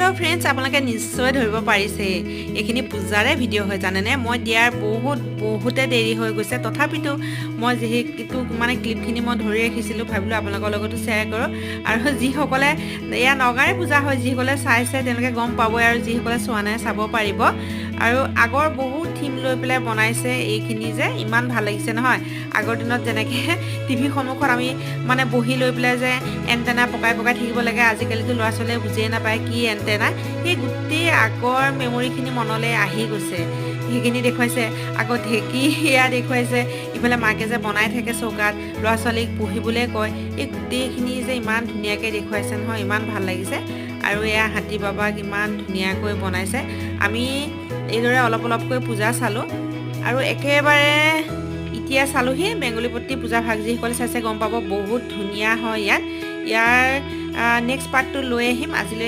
hello friends आपलोके निश्चय धरिब पारिसे एखिनि पूजारे video হয় জানেনে মই দিয়াৰ বহুতে দেৰি হৈ গৈছে তথাপিতো মই যেহেতু মানে ক্লিপখিনি মই ধৰি ৰাখিছিলো ভাবিলো আপোনালোকৰ লগতো শেয়াৰ কৰো আৰু যি সকলে ইয়া নগাৰে পূজা হয় যি সকলে চাইছে তেওঁলোকে গম পাব আৰু যি সকলে চোৱা নাই চাব পাৰিব আৰু আগৰ বহুত থিম লৈ পেলাই বনাইছে এইখিনি যে ইমান ভাল লাগিছে নহয় আগৰ দিনত যেনেকে টিভি সন্মুখত আমি মানে বহি লৈ পেলাই যে এন্টেনা পকাই পকাই থাকিব লাগে আজিকালি তো ল'ৰা ছোৱালীয়ে বুজিয়ে নাপায় কি এন্টেনা সেই গুটি আগৰ মেমৰিখিনি মনলৈ আহি গৈছে সেইখিনি দেখুৱাইছে আগত ঢেকি ইয়া দেখুৱাইছে ইফালে মাকে যে বনাই থাকে চৌকাত ল'ৰা ছোৱালীক পঢ়িবলৈ কয় এই গুটিখিনি যে ইমান ধুনীয়াকৈ দেখুৱাইছে নহয় ইমান ভাল লাগিছে আৰু এয়া হাতী বাবাক ইমান ধুনীয়াকৈ বনাইছে আমি এইদৰে অলপ অলপকৈ পূজা চালো আৰু একেবাৰে এতিয়া চালোহি বেঙ্গলীপট্টি পূজা ভাগ যিসকলে চাইছে গম পাব বহুত ধুনীয়া হয় ইয়াৰ নেক্সট পাৰ্টটো লৈ আহিম আজিলৈ